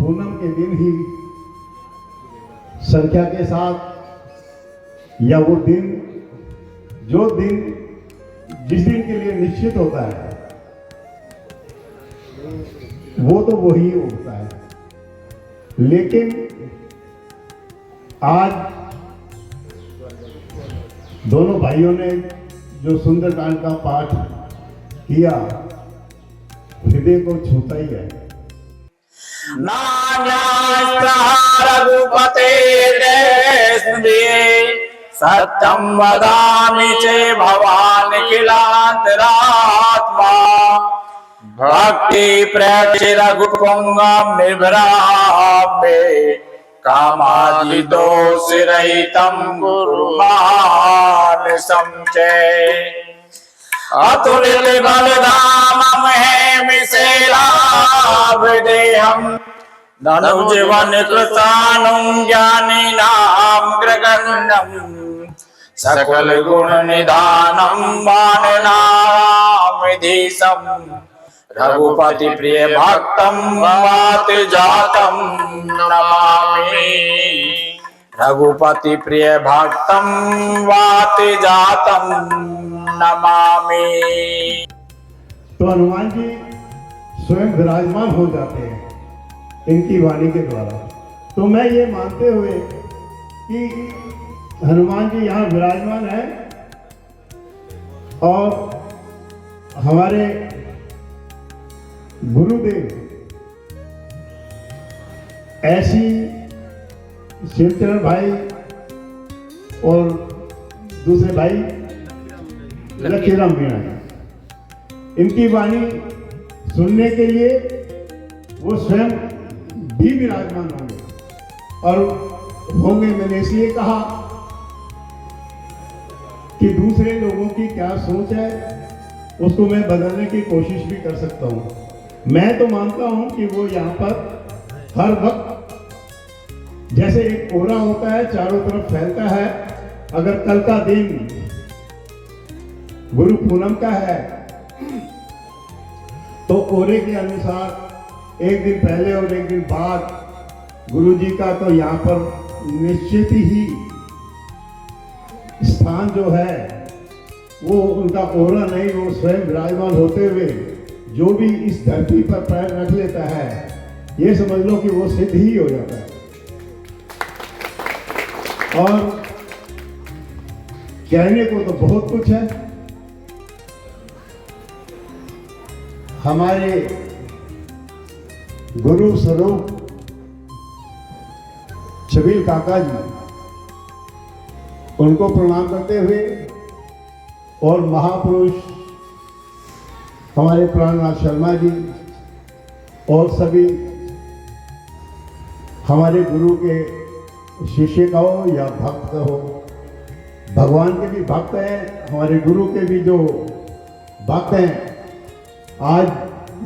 पूनम के दिन ही संख्या के साथ, या वो दिन जो दिन जिस दिन के लिए निश्चित होता है वो तो वही होता है। लेकिन आज दोनों भाइयों ने जो सुंदरकांड का पाठ किया हृदय को छूता ही है। रघुपते सत्यम वदामि चे भवान् किलान्तरात्मा भक्ति प्रेक्षि रघुपुंगम निर्भराम्ये कामादि दोष रहितं गुरुमान संचय अतुलित बलधामं हेमि देहम् धनुजीवन कृतानं ज्ञानिनां ग्रगण्यम् सकल गुण निधानं वाननामिधीशम् रघुपति प्रिय भक्तं वात जातं नमामि रघुपति प्रिय भक्तं वात जातं नमामि। तो हनुमान जी स्वयं विराजमान हो जाते हैं इनकी वाणी के द्वारा। तो मैं ये मानते हुए कि हनुमान जी यहाँ विराजमान है और हमारे गुरुदेव ऐसी शिवचरण भाई और दूसरे भाई लक्ष्मीराम मीणा, इनकी वाणी सुनने के लिए वो स्वयं भी विराजमान होंगे। और होंगे मैंने इसलिए कहा कि दूसरे लोगों की क्या सोच है उसको मैं बदलने की कोशिश भी कर सकता हूँ। मैं तो मानता हूँ कि वो यहाँ पर हर वक्त जैसे एक कोहरा होता है चारों तरफ फैलता है, अगर कल का दिन गुरु पूनम का है तो कोहरे के अनुसार एक दिन पहले और एक दिन बाद गुरु जी का तो यहाँ पर निश्चित ही स्थान जो है वो उनका कोहरा नहीं, वो स्वयं विराजमान होते हुए जो भी इस धरती पर पैर रख लेता है ये समझ लो कि वो सिद्ध ही हो जाता है। और कहने को तो बहुत कुछ है। हमारे गुरु स्वरूप छबील काका जी, उनको प्रणाम करते हुए और महापुरुष हमारे प्राणनाथ शर्मा जी और सभी हमारे गुरु के शिष्य कहो या भक्त कहो, भगवान के भी भक्त हैं, हमारे गुरु के भी जो भक्त हैं, आज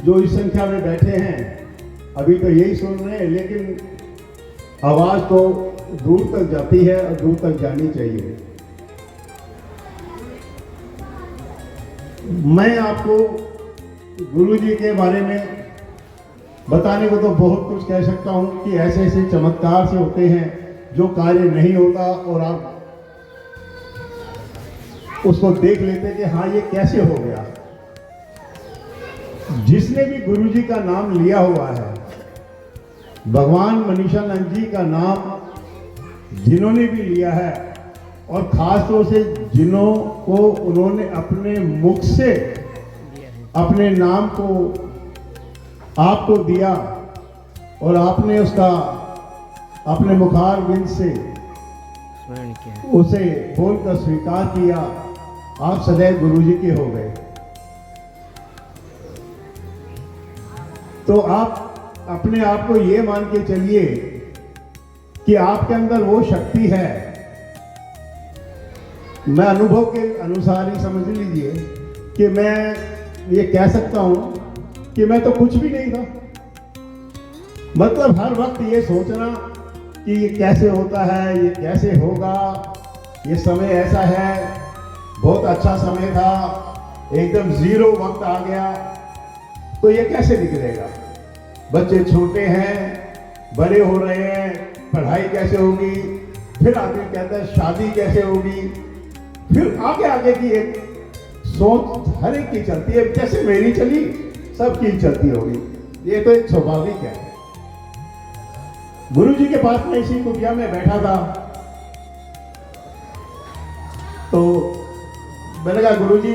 जो इस संख्या में बैठे हैं अभी तो यही सुन रहे हैं, लेकिन आवाज तो दूर तक जाती है और दूर तक जानी चाहिए। मैं आपको गुरु जी के बारे में बताने को तो बहुत कुछ कह सकता हूँ कि ऐसे ऐसे चमत्कार से होते हैं जो कार्य नहीं होता और आप उसको देख लेते कि हाँ ये कैसे हो गया। जिसने भी गुरु जी का नाम लिया हुआ है, भगवान मनीषानंद जी का नाम जिन्होंने भी लिया है और खास तौर से जिन्हों को उन्होंने अपने मुख से अपने नाम को आपको दिया और आपने उसका अपने मुखार बिंद से उसे बोलकर स्वीकार किया, आप सदैव गुरु जी के हो गए। तो आप अपने आप को ये मान के चलिए कि आपके अंदर वो शक्ति है। मैं अनुभव के अनुसार ही समझ लीजिए कि मैं ये कह सकता हूं कि मैं तो कुछ भी नहीं था। मतलब हर वक्त ये सोचना कि ये कैसे होता है, ये कैसे होगा, ये समय ऐसा है, बहुत अच्छा समय था, एकदम जीरो वक्त आ गया तो ये कैसे निकलेगा। बच्चे छोटे हैं, बड़े हो रहे हैं, पढ़ाई कैसे होगी, फिर आगे कहता है शादी कैसे होगी, फिर आगे आगे की एक सोच हर एक की चलती है, जैसे मेरी चली सबकी चलती होगी, ये तो एक स्वाभाविक है। गुरु जी के पास में इसी कुटिया में बैठा था, तो मैंने कहा गुरु जी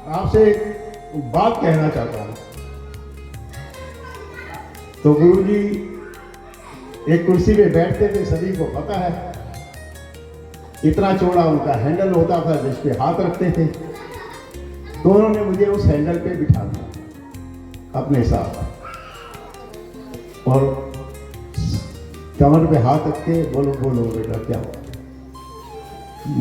आपसे एक बात कहना चाहता हूं। तो गुरु जी एक कुर्सी पे बैठते थे, सभी को पता है, इतना चौड़ा उनका हैंडल होता था जिस पे हाथ रखते थे। तो उन्होंने मुझे उस हैंडल पे बिठा दिया अपने साथ, और कमर पे हाथ रख के बोलो बोलो बेटा क्या हुआ।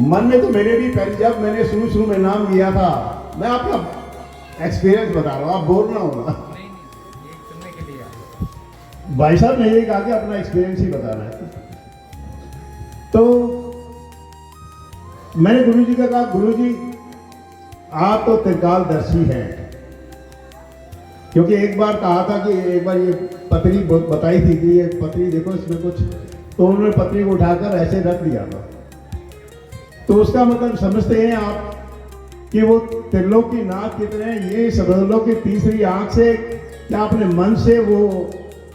मन में तो मेरे भी पहले जब मैंने शुरू में नाम लिया था, मैं आपका एक्सपीरियंस बता रहा हूँ, आप बोलना होगा। भाई साहब ने ये कहा कि अपना एक्सपीरियंस ही बताना है। तो मैंने गुरुजी का कहा गुरुजी आप तो त्रिकालदर्शी हैं, क्योंकि एक बार कहा था कि एक बार ये पत्री बताई थी कि ये पत्री देखो इसमें कुछ, तो उन्होंने पत्री को उठाकर ऐसे रख दिया था। तो उसका मतलब समझते हैं आप कि वो त्रिलोकीनाथ कितने हैं, ये समझ लो कि तीसरी आंख से क्या अपने मन से वो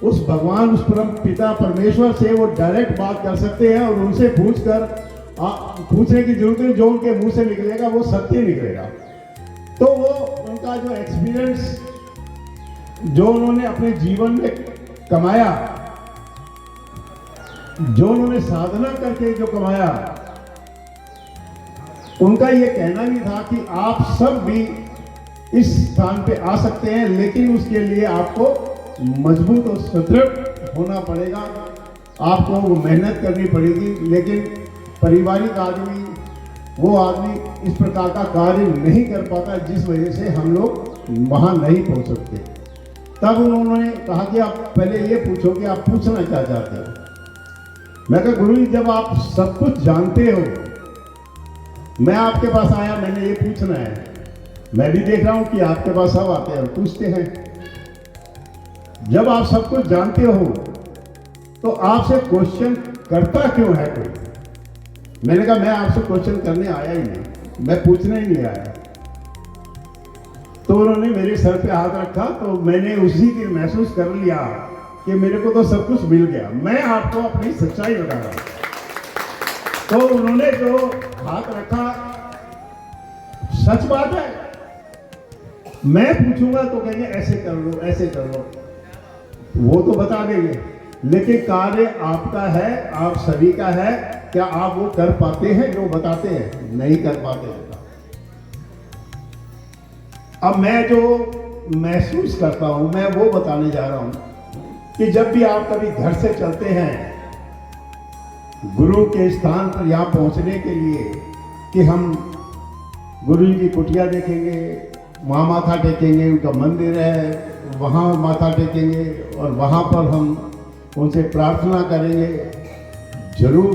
उस भगवान, उस परम पिता परमेश्वर से वो डायरेक्ट बात कर सकते हैं, और उनसे पूछने की जरूरत है, जो उनके मुंह से निकलेगा वो सत्य निकलेगा। तो वो उनका जो एक्सपीरियंस जो उन्होंने अपने जीवन में कमाया, जो उन्होंने साधना करके जो कमाया, उनका ये कहना भी था कि आप सब भी इस स्थान पे आ सकते हैं, लेकिन उसके लिए आपको मजबूत और सुदृढ़ होना पड़ेगा, आपको वो मेहनत करनी पड़ेगी। लेकिन पारिवारिक आदमी, वो आदमी इस प्रकार का कार्य नहीं कर पाता, जिस वजह से हम लोग वहां नहीं पहुंच सकते। तब उन्होंने कहा कि आप पहले ये पूछो कि आप पूछना क्या चाहते हो। मैं कहा गुरु जी जब आप सब कुछ जानते हो, मैं आपके पास आया, मैंने ये पूछना है, मैं भी देख रहा हूं कि आपके पास सब आते हैं और पूछते हैं। जब आप सब कुछ जानते हो तो आपसे क्वेश्चन करता क्यों है कोई? मैंने कहा मैं आपसे क्वेश्चन करने आया ही नहीं, मैं पूछने ही नहीं आया। तो उन्होंने मेरे सर पे हाथ रखा, तो मैंने उसी दिन महसूस कर लिया कि मेरे को तो सब कुछ मिल गया। मैं आपको अपनी सच्चाई बता रहा हूं। तो उन्होंने जो हाथ रखा, सच बात है, मैं पूछूंगा तो कहेंगे ऐसे कर लो, ऐसे कर लो, वो तो बता देंगे, लेकिन कार्य आपका है, आप सभी का है। क्या आप वो कर पाते हैं जो बताते हैं? नहीं कर पाते हैं। अब मैं जो महसूस करता हूं, मैं वो बताने जा रहा हूं कि जब भी आप कभी घर से चलते हैं गुरु के स्थान पर यहां पहुंचने के लिए कि हम गुरु जी की कुटिया देखेंगे, वहां माथा टेकेंगे, उनका मंदिर है वहां माथा टेकेंगे, और वहां पर हम उनसे प्रार्थना करेंगे। जरूर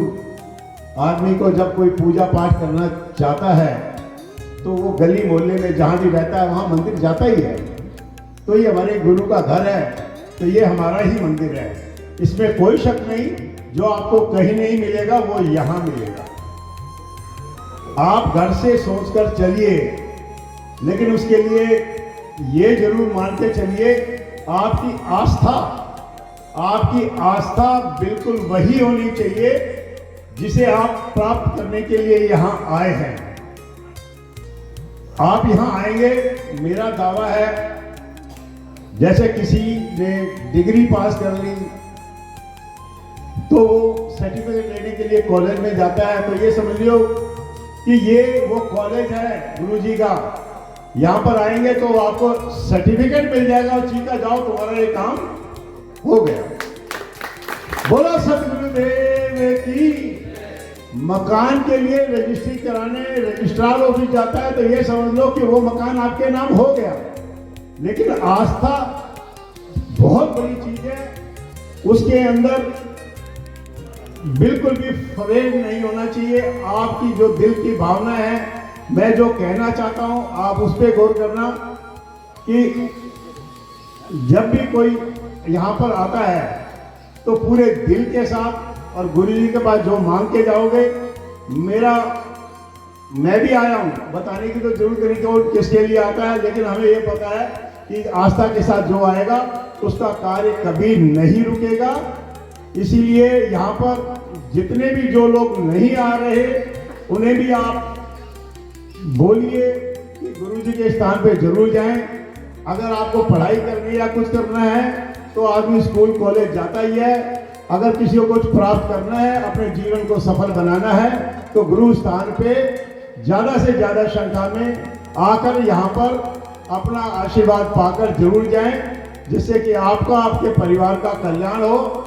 आदमी को जब कोई पूजा पाठ करना चाहता है तो वो गली मोहल्ले में जहाँ भी रहता है वहाँ मंदिर जाता ही है। तो ये हमारे गुरु का घर है, तो ये हमारा ही मंदिर है, इसमें कोई शक नहीं। जो आपको कहीं नहीं मिलेगा वो यहाँ मिलेगा। आप घर से सोचकर चलिए, लेकिन उसके लिए ये जरूर मानते चलिए आपकी आस्था बिल्कुल वही होनी चाहिए जिसे आप प्राप्त करने के लिए यहाँ आए हैं। आप यहाँ आएंगे, मेरा दावा है, जैसे किसी ने डिग्री पास कर ली तो वो सर्टिफिकेट लेने के लिए कॉलेज में जाता है, तो ये समझ लो कि ये वो कॉलेज है गुरु जी का। यहाँ पर आएंगे तो आपको सर्टिफिकेट मिल जाएगा और चीखा जाओ तुम्हारा ये काम हो गया। बोलो सतगुरुदेव की। मकान के लिए रजिस्ट्री कराने रजिस्ट्रार ऑफिस जाता है तो ये समझ लो कि वो मकान आपके नाम हो गया। लेकिन आस्था बहुत बड़ी चीज है, उसके अंदर बिल्कुल भी फरेब नहीं होना चाहिए। आपकी जो दिल की भावना है, मैं जो कहना चाहता हूं आप उस पर गौर करना कि जब भी कोई यहाँ पर आता है तो पूरे दिल के साथ और गुरु जी के पास जो मांग के जाओगे, मैं भी आया हूँ, बताने की तो जरूरत नहीं कि वो किसके लिए आता है, लेकिन हमें ये पता है कि आस्था के साथ जो आएगा उसका कार्य कभी नहीं रुकेगा। इसीलिए यहाँ पर जितने भी जो लोग नहीं आ रहे उन्हें भी आप बोलिए कि गुरु जी के स्थान पे जरूर जाएं। अगर आपको पढ़ाई करनी है या कुछ करना है तो आदमी स्कूल कॉलेज जाता ही है। अगर किसी को कुछ प्राप्त करना है, अपने जीवन को सफल बनाना है, तो गुरु स्थान पे ज़्यादा से ज़्यादा संख्या में आकर यहाँ पर अपना आशीर्वाद पाकर जरूर जाएं, जिससे कि आपका, आपके परिवार का कल्याण हो।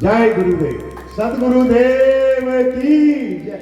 जय गुरुदेव। सदगुरुदेव की जय।